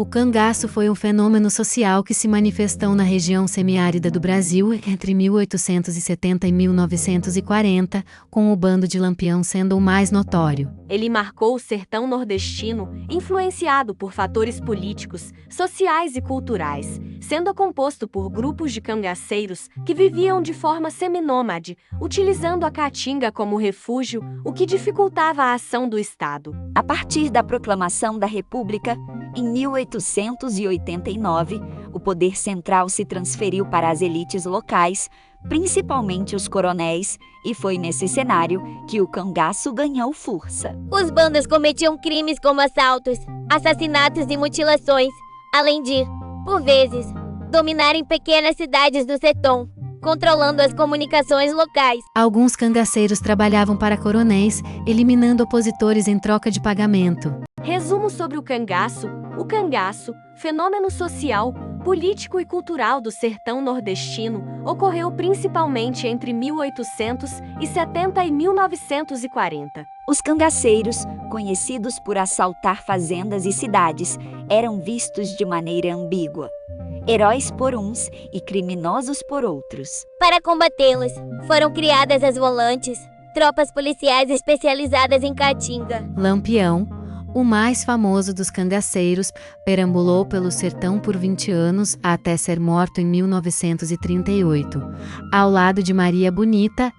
O cangaço foi um fenômeno social que se manifestou na região semiárida do Brasil entre 1870 e 1940, com o bando de Lampião sendo o mais notório. Ele marcou o sertão nordestino, influenciado por fatores políticos, sociais e culturais, sendo composto por grupos de cangaceiros que viviam de forma seminômade, utilizando a caatinga como refúgio, o que dificultava a ação do Estado. A partir da proclamação da República, em 1889, o poder central se transferiu para as elites locais, principalmente os coronéis, e foi nesse cenário que o cangaço ganhou força. Os bandos cometiam crimes como assaltos, assassinatos e mutilações, além de, por vezes, dominarem pequenas cidades do sertão, controlando as comunicações locais. Alguns cangaceiros trabalhavam para coronéis, eliminando opositores em troca de pagamento. Resumo sobre o cangaço, fenômeno social, político e cultural do sertão nordestino, ocorreu principalmente entre 1870 e 1940. Os cangaceiros, conhecidos por assaltar fazendas e cidades, eram vistos de maneira ambígua. Heróis por uns e criminosos por outros. Para combatê-los, foram criadas as volantes, tropas policiais especializadas em caatinga. Lampião, o mais famoso dos cangaceiros, perambulou pelo sertão por 20 anos até ser morto em 1938, ao lado de Maria Bonita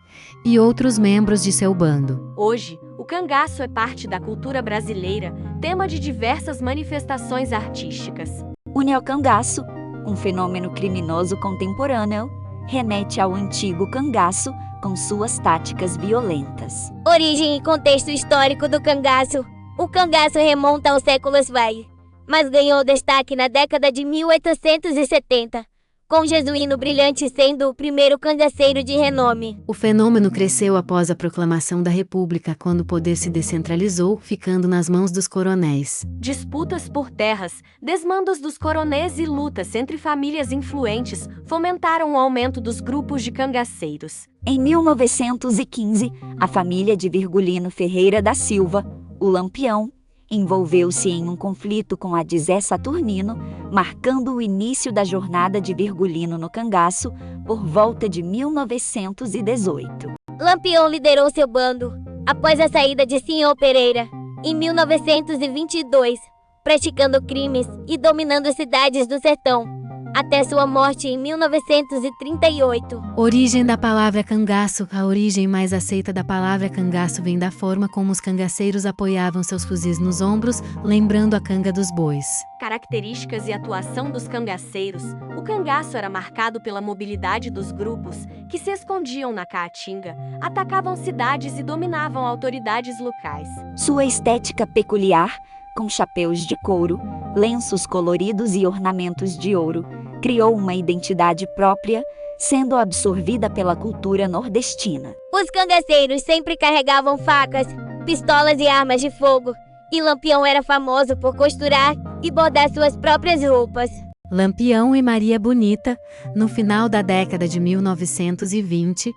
e outros membros de seu bando. Hoje, o cangaço é parte da cultura brasileira, tema de diversas manifestações artísticas. O neocangaço, um fenômeno criminoso contemporâneo, remete ao antigo cangaço com suas táticas violentas. Origem e contexto histórico do cangaço. O cangaço remonta aos séculos vai, mas ganhou destaque na década de 1870, com Jesuíno Brilhante sendo o primeiro cangaceiro de renome. O fenômeno cresceu após a proclamação da República, quando o poder se descentralizou, ficando nas mãos dos coronéis. Disputas por terras, desmandos dos coronéis e lutas entre famílias influentes fomentaram o aumento dos grupos de cangaceiros. Em 1915, a família de Virgulino Ferreira da Silva, o Lampião, envolveu-se em um conflito com a de Zé Saturnino, marcando o início da jornada de Virgulino no cangaço por volta de 1918. Lampião liderou seu bando após a saída de Senhor Pereira, em 1922, praticando crimes e dominando cidades do sertão, até sua morte em 1938. Origem da palavra cangaço. A origem mais aceita da palavra cangaço vem da forma como os cangaceiros apoiavam seus fuzis nos ombros, lembrando a canga dos bois. Características e atuação dos cangaceiros. O cangaço era marcado pela mobilidade dos grupos, que se escondiam na caatinga, atacavam cidades e dominavam autoridades locais. Sua estética peculiar, com chapéus de couro, lenços coloridos e ornamentos de ouro, criou uma identidade própria, sendo absorvida pela cultura nordestina. Os cangaceiros sempre carregavam facas, pistolas e armas de fogo, e Lampião era famoso por costurar e bordar suas próprias roupas. Lampião e Maria Bonita. No final da década de 1920,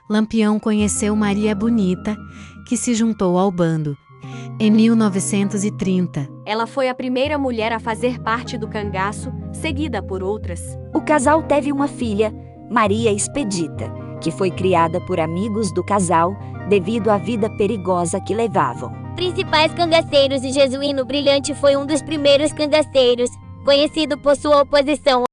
Lampião conheceu Maria Bonita, que se juntou ao bando. Em 1930, ela foi a primeira mulher a fazer parte do cangaço, seguida por outras. O casal teve uma filha, Maria Expedita, que foi criada por amigos do casal devido à vida perigosa que levavam. Principais cangaceiros e Jesuíno Brilhante foi um dos primeiros cangaceiros, conhecido por sua oposição